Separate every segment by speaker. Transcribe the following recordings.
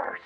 Speaker 1: first.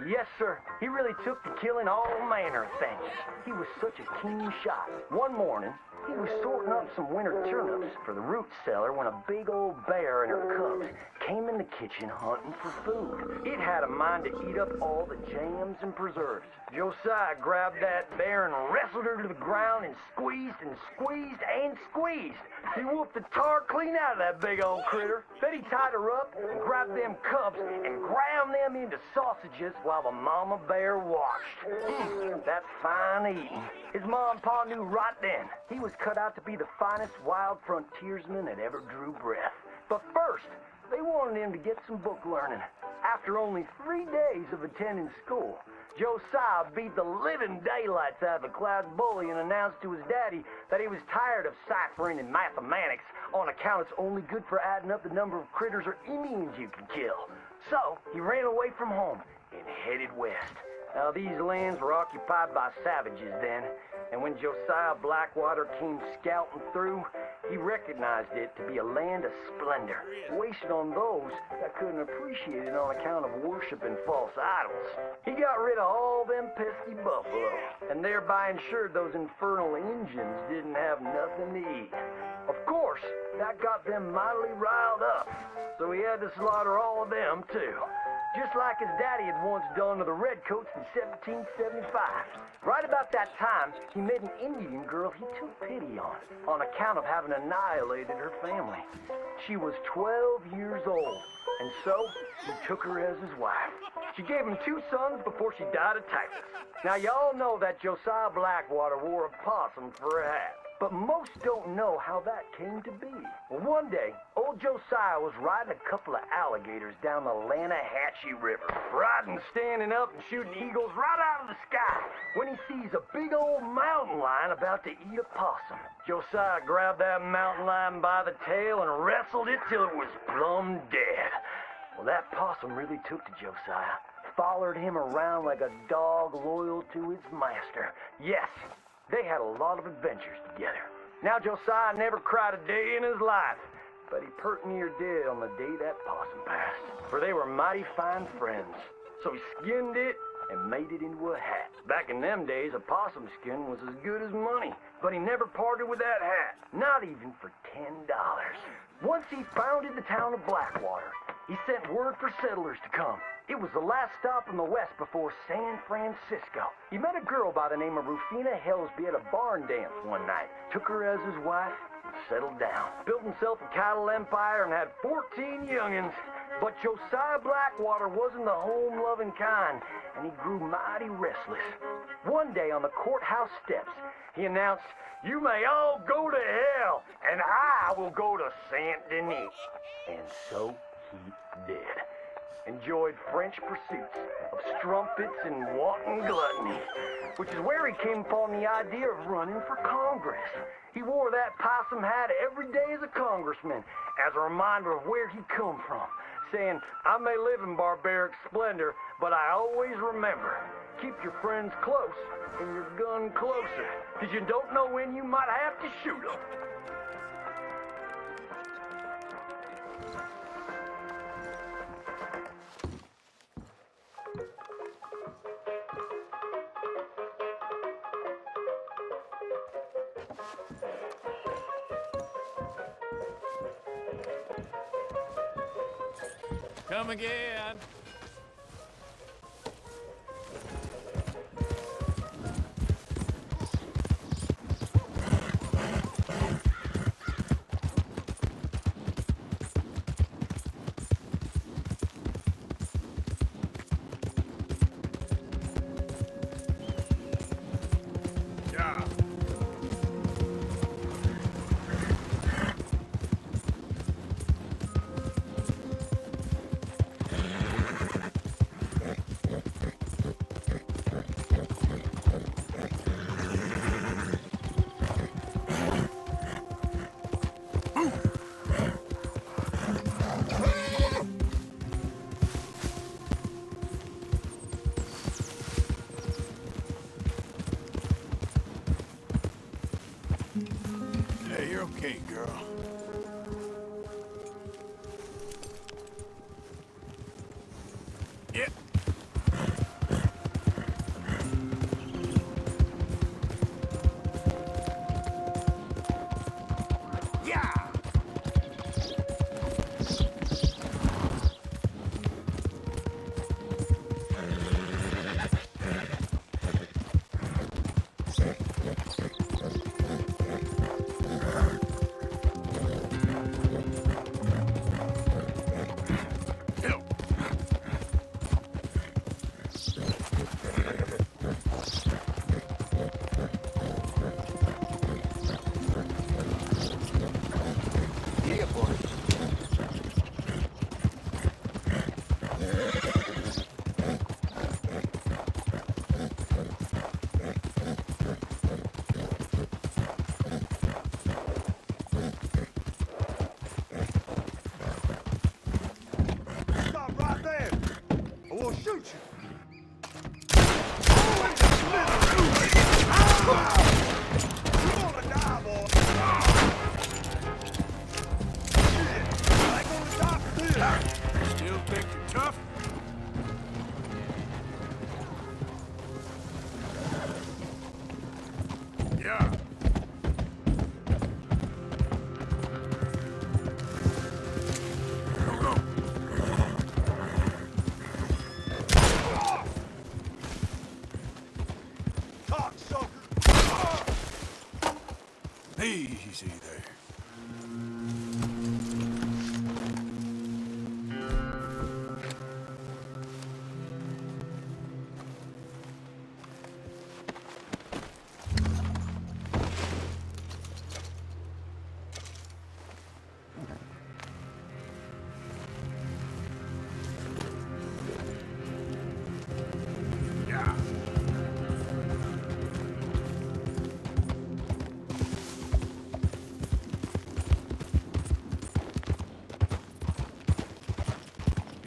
Speaker 1: Yes, sir. He really took to killing all manner of things. He was such a keen shot. One morning, he was sorting up some winter turnips for the root cellar when a big old bear and her cubs came in the kitchen hunting for food. It had a mind to eat up all the jams and preserves. Josiah grabbed that bear and wrestled her to the ground and squeezed and squeezed and squeezed. He whooped the tar clean out of that big old critter. Then he tied her up and grabbed them cubs and ground them into sausages while the mama bear watched. That's fine eating. His mom and pa knew right then he was cut out to be the finest wild frontiersman that ever drew breath. But first, they wanted him to get some book learning. After only 3 days of attending school, Josiah beat the living daylights out of the Cloud Bully and announced to his daddy that he was tired of ciphering and mathematics on account it's only good for adding up the number of critters or Indians you can kill. So he ran away from home and headed west. Now, these lands were occupied by savages then, and when Josiah Blackwater came scouting through, he recognized it to be a land of splendor, wasted on those that couldn't appreciate it on account of worshiping false idols. He got rid of all them pesky buffalo, and thereby ensured those infernal Injuns didn't have nothing to eat. Of course, that got them mightily riled up, so he had to slaughter all of them too. Just like his daddy had once done to the Redcoats in 1775. Right about that time, he met an Indian girl he took pity on account of having annihilated her family. She was 12 years old, and so he took her as his wife. She gave him 2 sons before she died of typhus. Now, y'all know that Josiah Blackwater wore a possum for a hat. But most don't know how that came to be. Well, one day, old Josiah was riding a couple of alligators down the Lanahatchee River. Riding, standing up, and shooting eagles right out of the sky when he sees a big old mountain lion about to eat a possum. Josiah grabbed that mountain lion by the tail and wrestled it till it was plumb dead. Well, that possum really took to Josiah. Followed him around like a dog loyal to its master. Yes, they had a lot of adventures together. Now, Josiah never cried a day in his life, but he pert near did on the day that possum passed, for they were mighty fine friends. So he skinned it and made it into a hat. Back in them days, a possum skin was as good as money, but he never parted with that hat, not even for $10. Once he founded the town of Blackwater, he sent word for settlers to come. It was the last stop in the west before San Francisco. He met a girl by the name of Rufina Helsby at a barn dance one night, took her as his wife, and settled down. Built himself a cattle empire and had 14 youngins. But Josiah Blackwater wasn't the home-loving kind, and he grew mighty restless. One day on the courthouse steps, he announced, "You may all go to hell, and I will go to Saint Denis." And so he did. Enjoyed French pursuits of strumpets and wanton gluttony, which is where he came upon the idea of running for Congress. He wore that possum hat every day as a congressman, as a reminder of where he come from, saying, "I may live in barbaric splendor, but I always remember, keep your friends close and your gun closer, because you don't know when you might have to shoot them."
Speaker 2: Come again.
Speaker 3: Hey, you're okay, girl. Yeah. Easy there.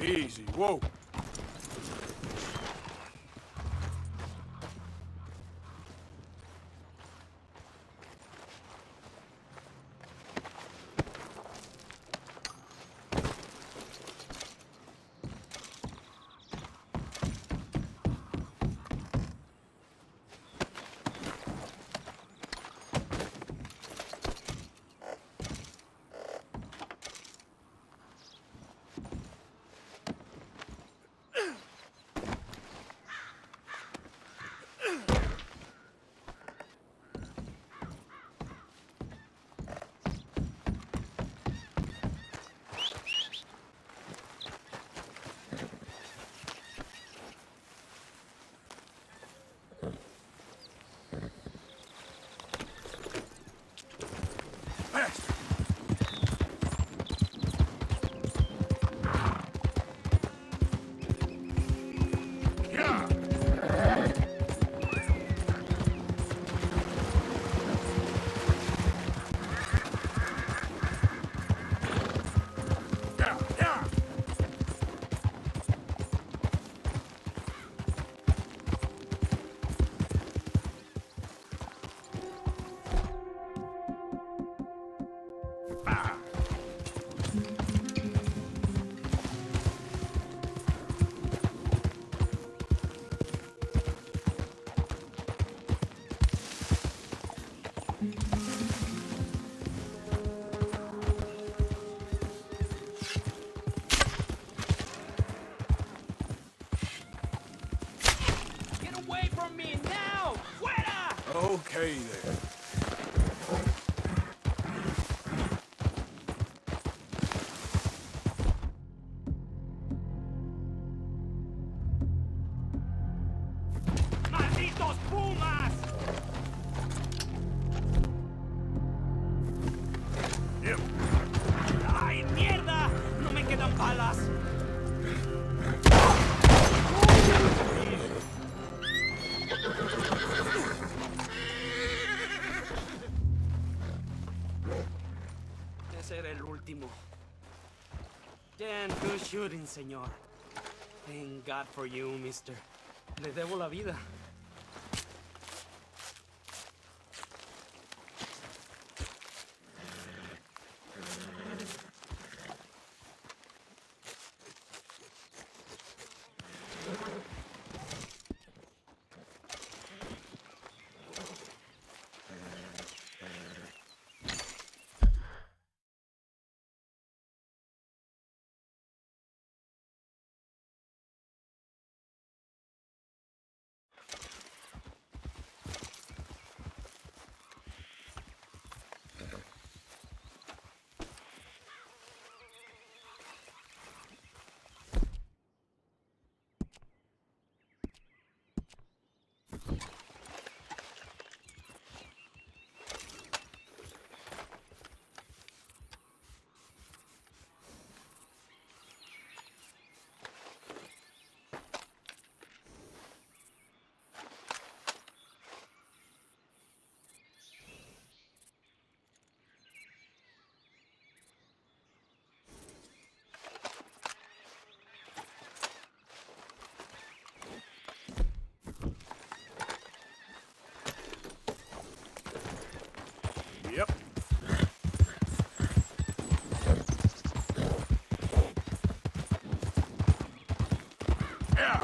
Speaker 3: Easy, whoa. Okay there.
Speaker 2: ¡Malditos pumas!
Speaker 3: Yep.
Speaker 2: ¡Ay, mierda! ¡No me quedan balas! Ese era el último. Damn good shooting, señor. Thank God for you, mister. Le debo la vida.
Speaker 3: Yep. Yeah.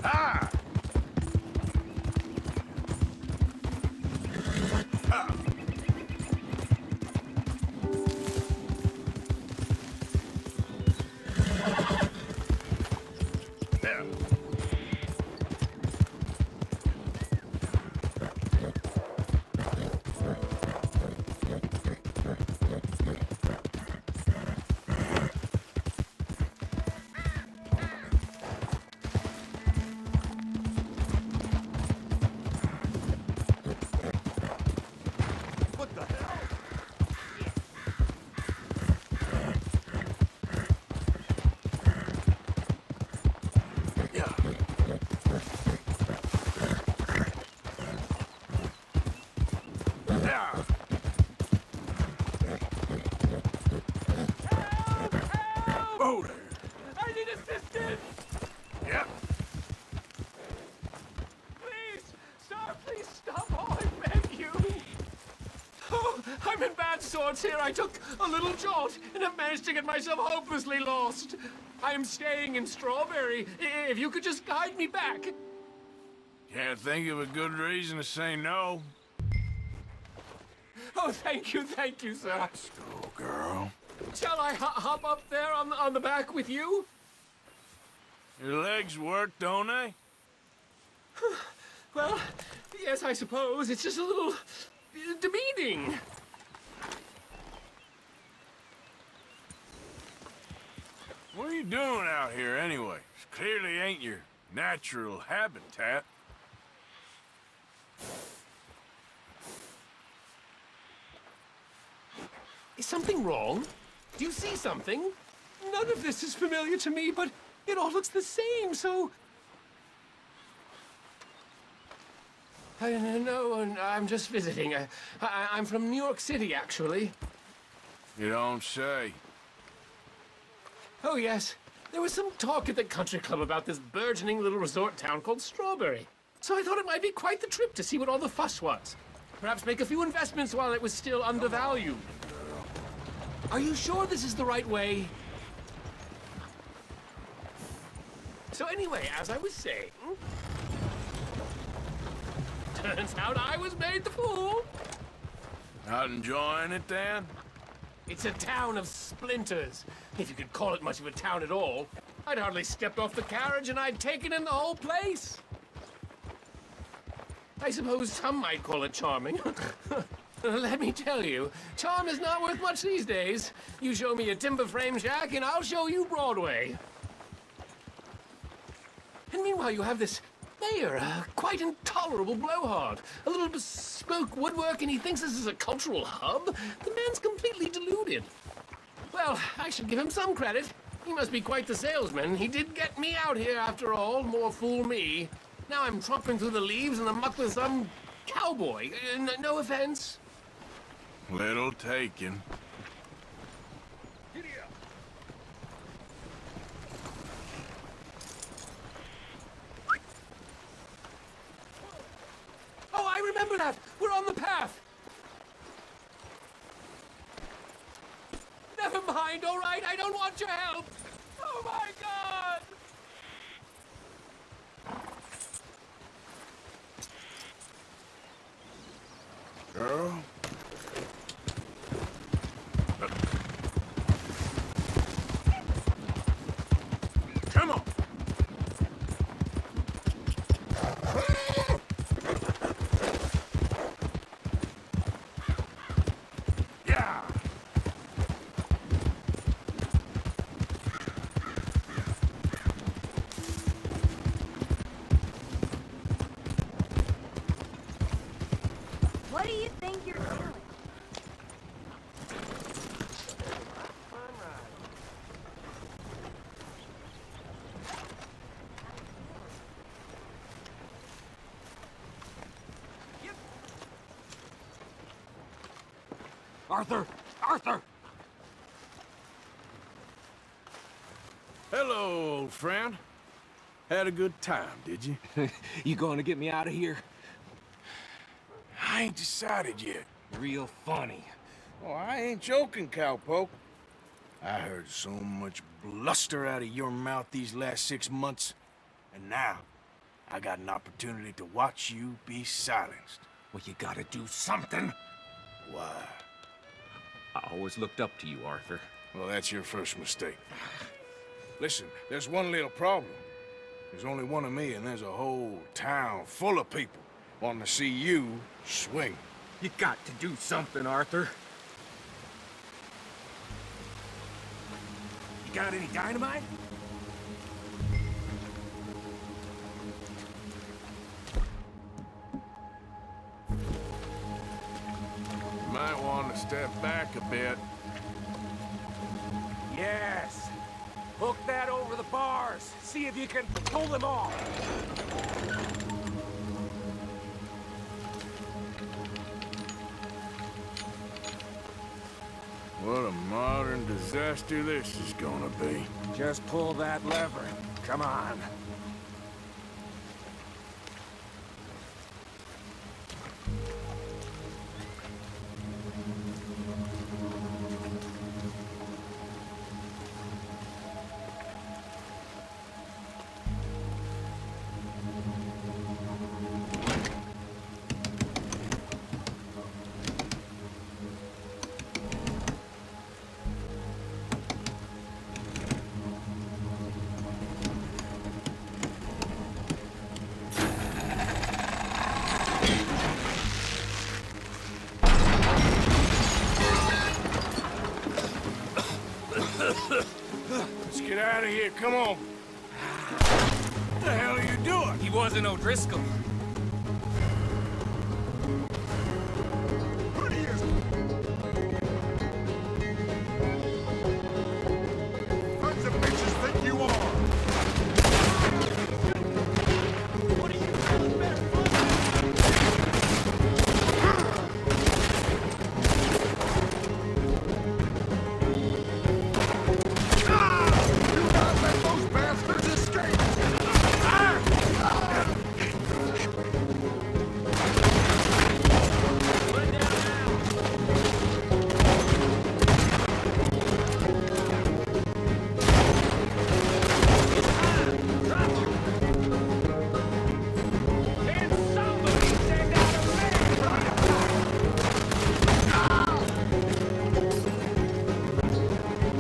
Speaker 3: Ah. Whoa there.
Speaker 2: I need assistance!
Speaker 3: Yep.
Speaker 2: Please! Sir, please stop! Oh, I beg you! Oh, I'm in bad sorts here. I took a little jolt and have managed to get myself hopelessly lost. I am staying in Strawberry. If you could just guide me back.
Speaker 3: Can't think of a good reason to say no.
Speaker 2: Oh, thank you, sir.
Speaker 3: Let's go, girl.
Speaker 2: Shall I hop up there on the back with you?
Speaker 3: Your legs work, don't they?
Speaker 2: Well, yes, I suppose. It's just a little demeaning.
Speaker 3: What are you doing out here anyway? This clearly ain't your natural habitat.
Speaker 2: Is something wrong? Do you see something? None of this is familiar to me, but it all looks the same, so... No, I'm just visiting. I'm from New York City, actually.
Speaker 3: You don't say.
Speaker 2: Oh, yes. There was some talk at the country club about this burgeoning little resort town called Strawberry. So I thought it might be quite the trip to see what all the fuss was. Perhaps make a few investments while it was still undervalued. Are you sure this is the right way? So anyway, as I was saying... Turns out I was made the fool.
Speaker 3: Not enjoying it, then?
Speaker 2: It's a town of splinters, if you could call it much of a town at all. I'd hardly stepped off the carriage and I'd taken in the whole place. I suppose some might call it charming. Let me tell you, charm is not worth much these days. You show me a timber frame shack and I'll show you Broadway. And meanwhile you have this mayor, a quite intolerable blowhard. A little bespoke woodwork and he thinks this is a cultural hub? The man's completely deluded. Well, I should give him some credit. He must be quite the salesman. He did get me out here after all, more fool me. Now I'm tromping through the leaves in the muck with some cowboy. No offense.
Speaker 3: Little taken.
Speaker 2: Oh, I remember that! We're on the path! Never mind, all right? I don't want your help! Oh, my God!
Speaker 3: Girl? Come on! Yeah!
Speaker 4: What do you think you're doing?
Speaker 2: Arthur! Arthur!
Speaker 3: Hello, old friend. Had a good time, did you?
Speaker 5: You going to get me out of here?
Speaker 3: I ain't decided yet.
Speaker 5: Real funny.
Speaker 3: Oh, I ain't joking, cowpoke. I heard so much bluster out of your mouth these last 6 months, and now I got an opportunity to watch you be silenced.
Speaker 5: Well, you gotta do something.
Speaker 3: Why?
Speaker 5: I always looked up to you, Arthur.
Speaker 3: Well, that's your first mistake. Listen, there's one little problem. There's only one of me, and there's a whole town full of people wanting to see you swing.
Speaker 5: You got to do something, Arthur.
Speaker 3: You got any dynamite? You might want to step back a bit.
Speaker 6: Yes. Hook that over the bars. See if you can pull them off.
Speaker 3: What a modern disaster this is gonna be.
Speaker 6: Just pull that lever. Come on.
Speaker 3: Let's get out of here, come on. What the hell are you doing?
Speaker 5: He wasn't O'Driscoll.
Speaker 4: Tons of bitches think you are. You guys let those bastards escape!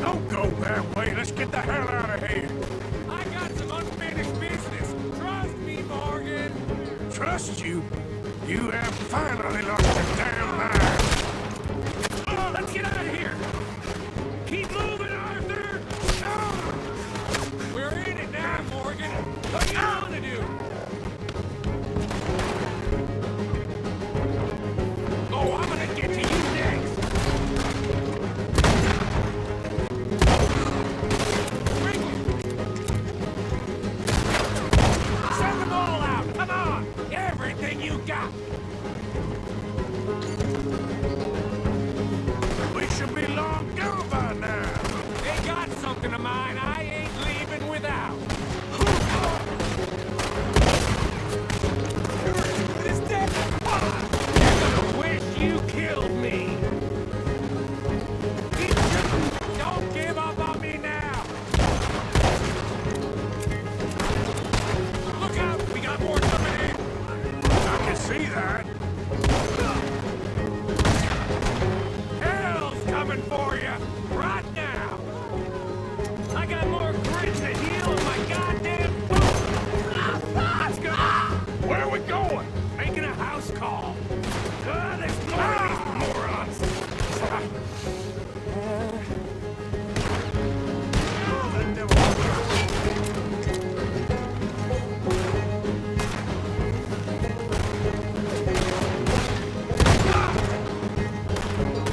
Speaker 3: Don't go that way. Let's get the hell out of here.
Speaker 6: I got some unfinished business. Trust me, Morgan.
Speaker 3: Trust you? You have finally lost your damn mind.
Speaker 6: Let's get out of here. Keep moving, Arthur. We're in it now, Morgan. What do you want to do? Oh, I'm gonna get to you next. Send them all out! Come on! Everything you got!
Speaker 3: We should be long gone by now.
Speaker 6: They got something of mine I ain't leaving without. This dead. You're gonna wish you killed me. Don't give up on me now. Look out! We got more coming in.
Speaker 3: I can see that.
Speaker 6: Hell's coming for you right now. I got more grit to heal in my goddamn boot. Let's go.
Speaker 3: Where are we going?
Speaker 6: Making a house call. There's more of these morons.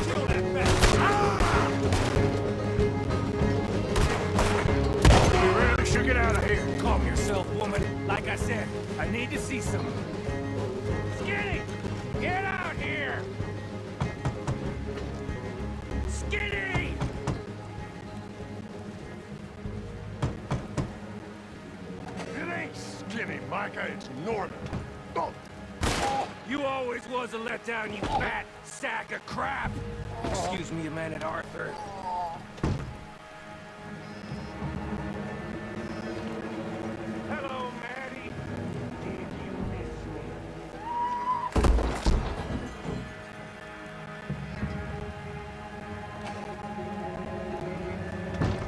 Speaker 6: Kill that bastard.
Speaker 3: We really should get out of here.
Speaker 6: Calm yourself, woman. Like I said, I need to see some. Skinny! Get out here! Skinny!
Speaker 4: It ain't Skinny, Micah, it's Norman. Oh.
Speaker 6: You always was a letdown, you fat sack of crap! Excuse me a minute, Arthur. Hello, Maddie. Did you miss me?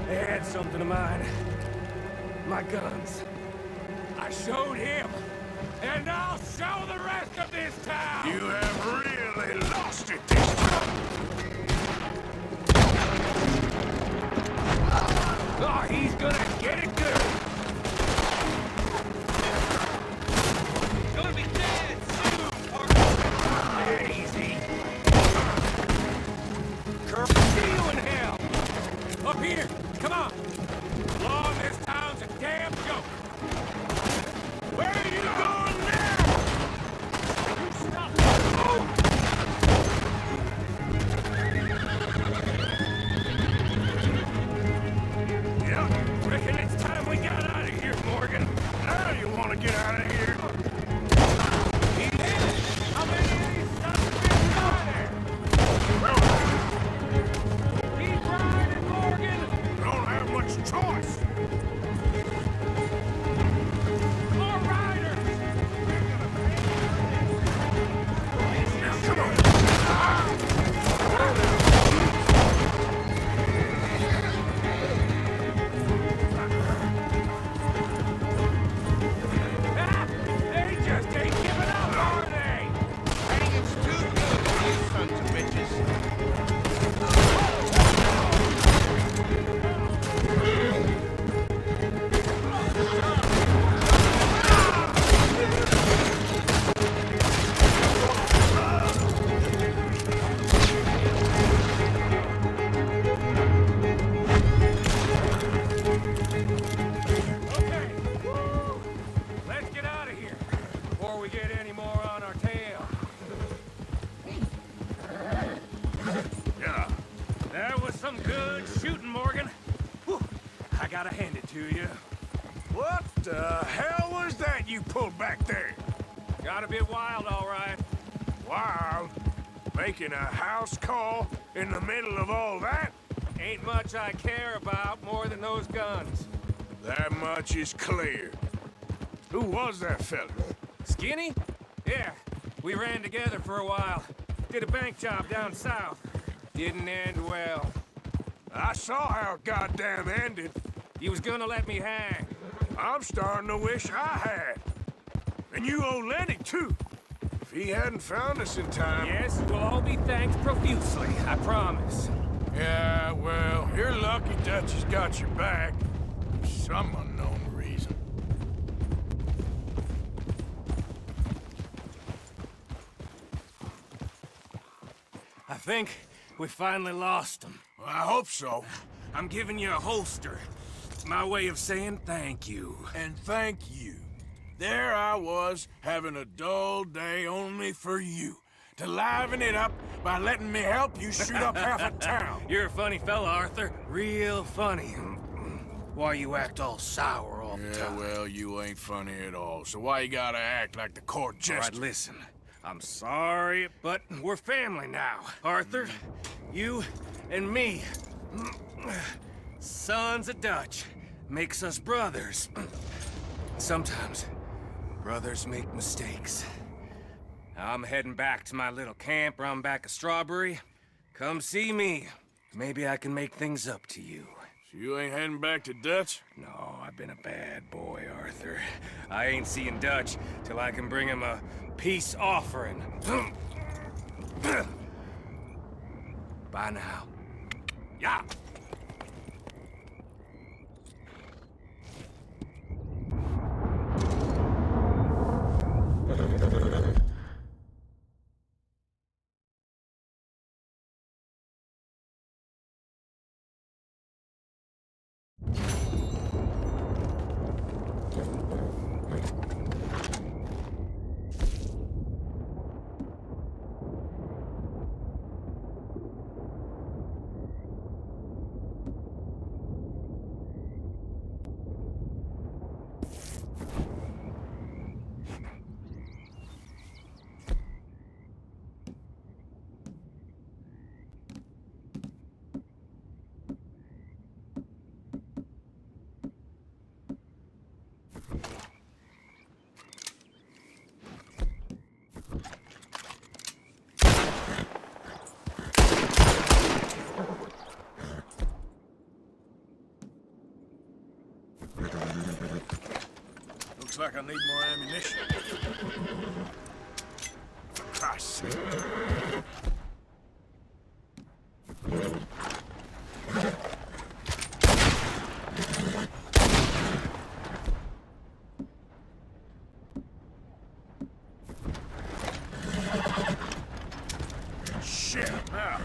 Speaker 6: They had something of mine. My guns. I showed him. And I'll show the rest of this town!
Speaker 3: You have really lost it this time.
Speaker 6: Oh, he's gonna get it good! He's gonna be dead soon, Parker! Easy! Kirk, see you in hell! Up here! Come on! Law in this town's a damn joke! Where are you going now? You stop! Oh! gotta hand it to you.
Speaker 4: What the hell was that you pulled back there?
Speaker 6: Got a bit wild, all right.
Speaker 4: Wild? Making a house call in the middle of all that?
Speaker 6: Ain't much I care about more than those guns.
Speaker 4: That much is clear. Who was that fella?
Speaker 6: Skinny? Yeah, we ran together for a while. Did a bank job down south. Didn't end well.
Speaker 4: I saw how it goddamn ended.
Speaker 6: He was gonna let me hang.
Speaker 4: I'm starting to wish I had. And you owe Lenny, too. If he hadn't found us in time...
Speaker 6: Yes, we'll all be thanked profusely, I promise.
Speaker 4: Yeah, well, you're lucky Dutch has got your back. For some unknown reason.
Speaker 6: I think we finally lost him.
Speaker 4: Well, I hope so.
Speaker 6: I'm giving you a holster. My way of saying thank you.
Speaker 4: And thank you. There I was, having a dull day only for you. To liven it up by letting me help you shoot up half a town.
Speaker 6: You're a funny fella, Arthur. Real funny. Why you act all sour all the
Speaker 4: Yeah,
Speaker 6: time?
Speaker 4: well, you ain't funny at all. So why you gotta act like the court
Speaker 6: All right,
Speaker 4: jester?
Speaker 6: listen. I'm sorry, but we're family now. Arthur, you and me. Sons of Dutch. Makes us brothers. Sometimes, brothers make mistakes. I'm heading back to my little camp around back of Strawberry. Come see me. Maybe I can make things up to you.
Speaker 4: So you ain't heading back to Dutch?
Speaker 6: No, I've been a bad boy, Arthur. I ain't seeing Dutch till I can bring him a peace offering. Bye now. Yeah.
Speaker 4: Looks like I need more ammunition. For Christ's sake. Shit, now.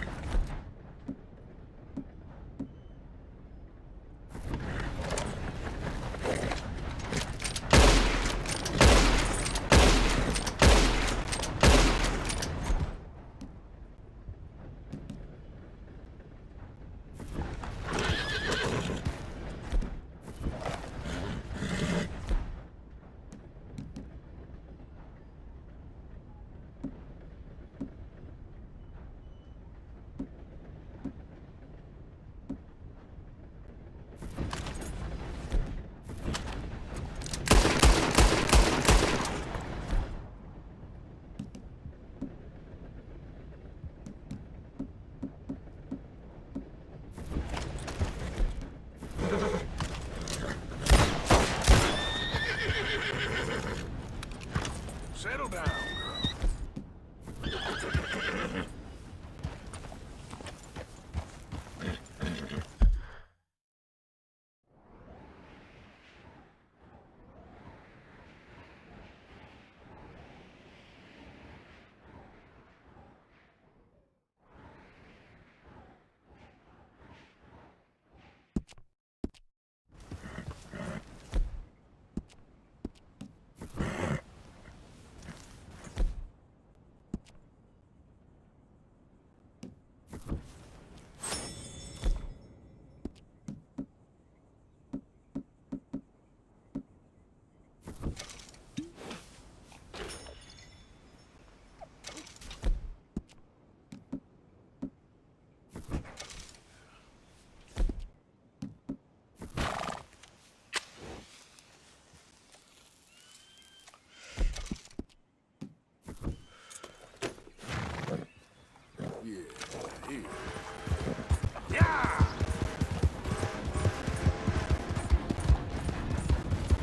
Speaker 4: Settle down, girl.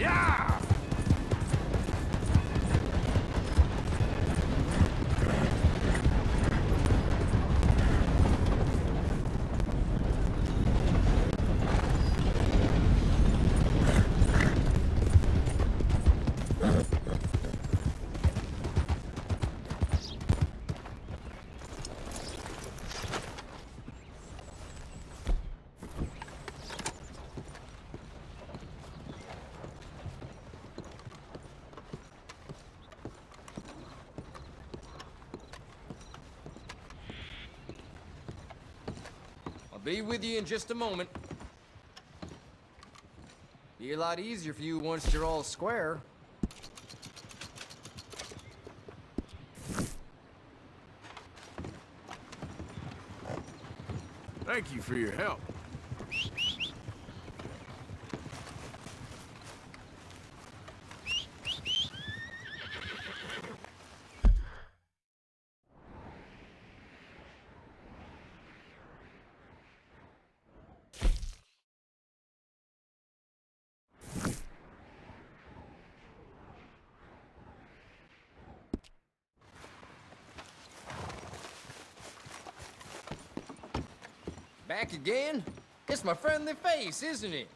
Speaker 4: Yeah!
Speaker 7: I'll be with you in just a moment. Be a lot easier for you once you're all square.
Speaker 4: Thank you for your help.
Speaker 7: Back again? It's my friendly face, isn't it?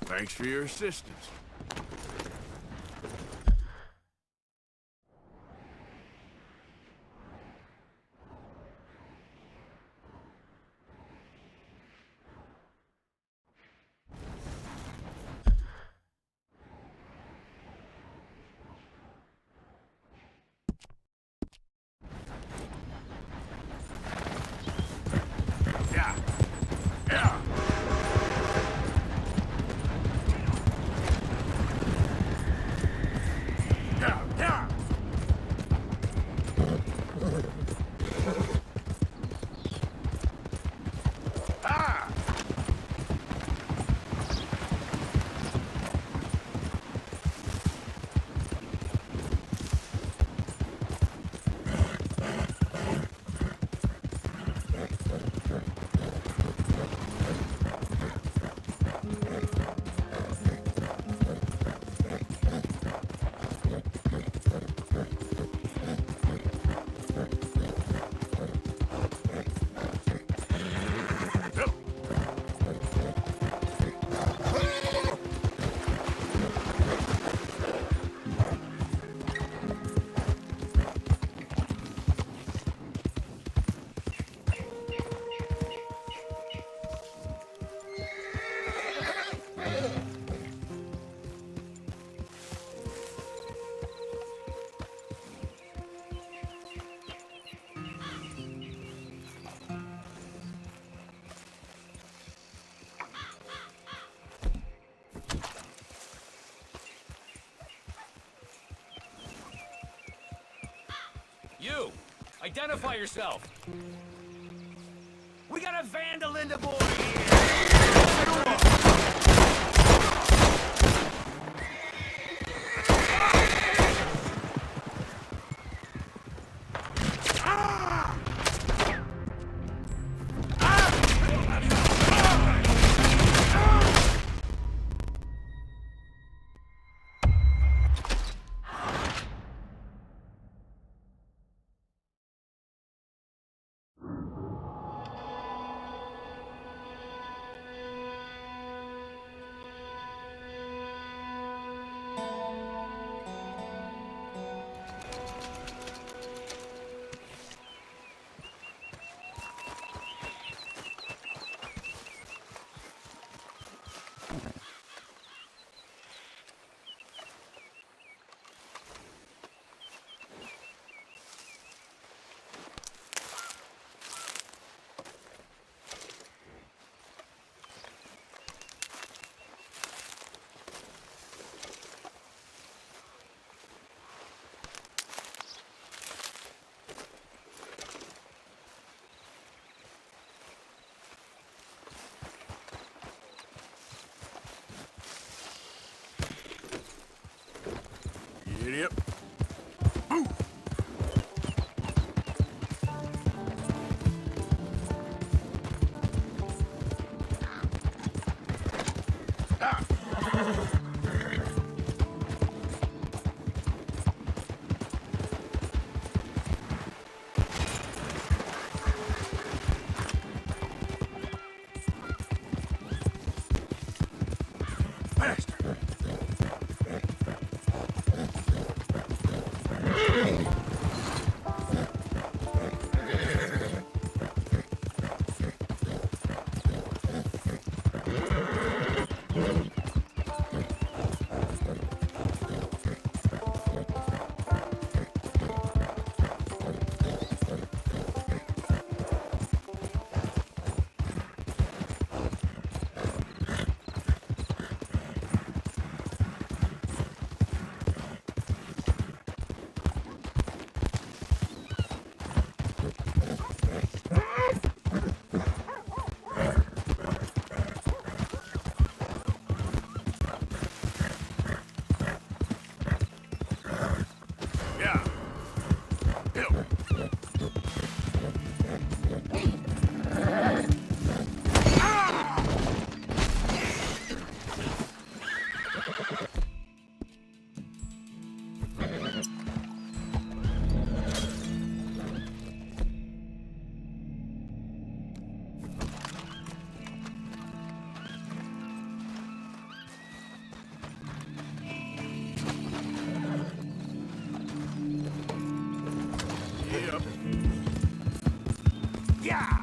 Speaker 4: Thanks for your assistance. Yeah. Yeah. Yeah. Yeah. Ah!
Speaker 6: You! Identify yourself! We got a vandal in the board here!
Speaker 4: Giddy up. Faster. Yeah. Hill. Yep. Yeah.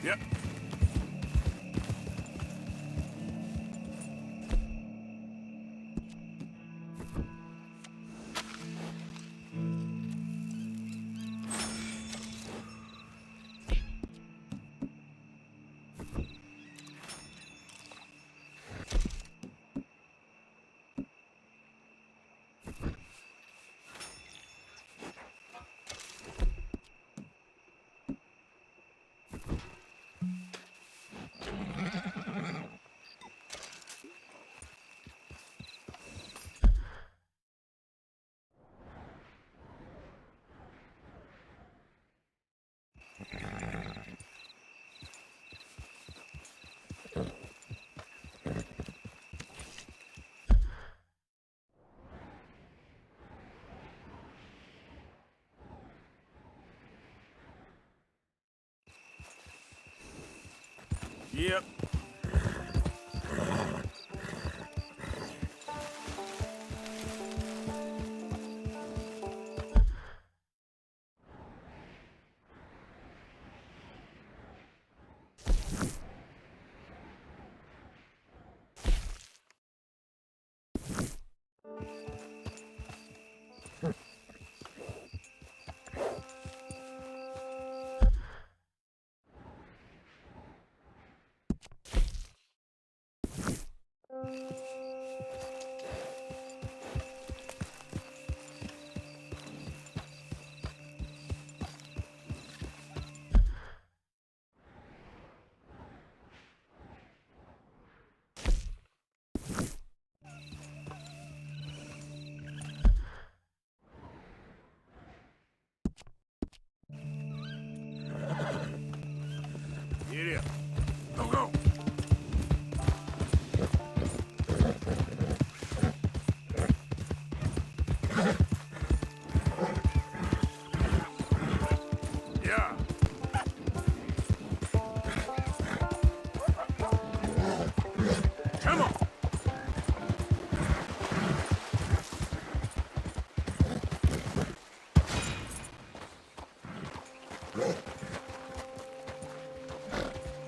Speaker 4: Yep. Yep.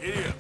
Speaker 4: Idiot.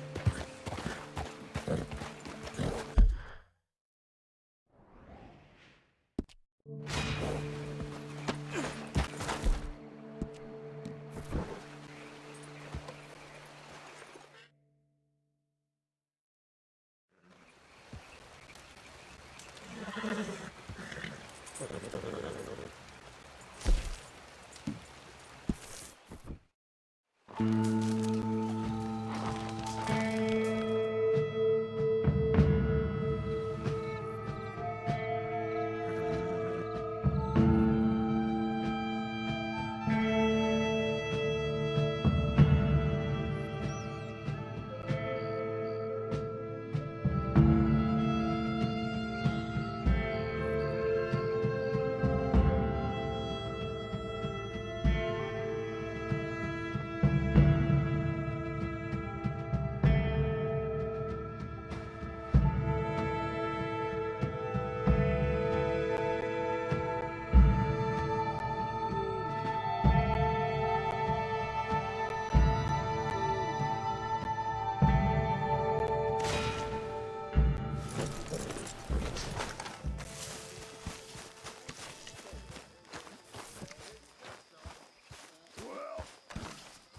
Speaker 8: Well,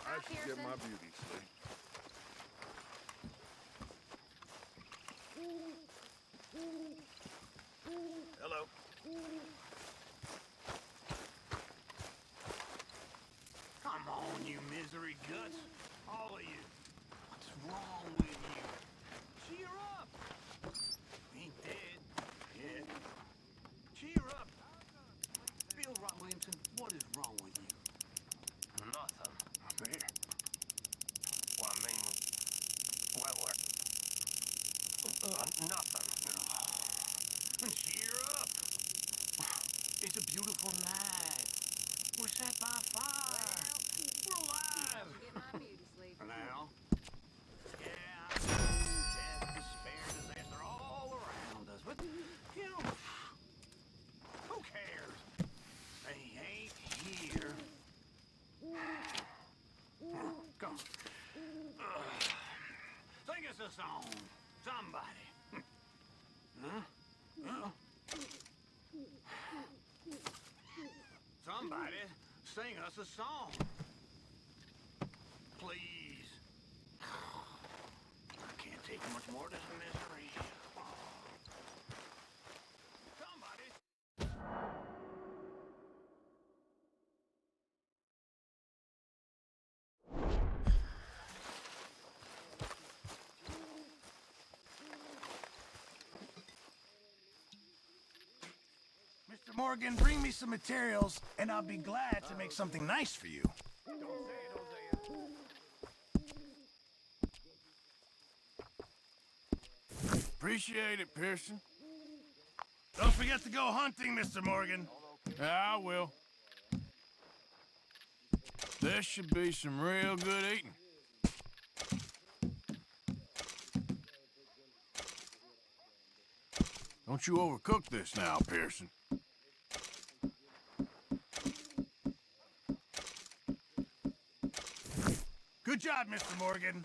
Speaker 8: I should get my beauty sleep. Hello.
Speaker 6: Come on, you misery guts. All of you. What's wrong with you? Cheer up. Ain't dead yet. Cheer up. Bill Rock Williamson, what is wrong with you?
Speaker 1: Nothing.
Speaker 6: There.
Speaker 1: Well, I mean, what? Nothing.
Speaker 6: Cheer up. It's a beautiful night. We're sat by a fire. We're alive.
Speaker 9: Get my beauty sleep.
Speaker 6: For now. Yeah, death, despair, disaster all around us. But, you know, who cares? They ain't here. Come. Sing us a song. Somebody. Huh? Huh? Somebody sing us a song. Please. I can't take much more of this misery. Somebody.
Speaker 3: Mr. Morgan, bring me some materials, and I'll be glad to make something nice for you.
Speaker 4: Appreciate it, Pearson.
Speaker 3: Don't forget to go hunting, Mr. Morgan.
Speaker 4: I will. There should be some real good eating. Don't you overcook this now, Pearson.
Speaker 3: Good job, Mr. Morgan.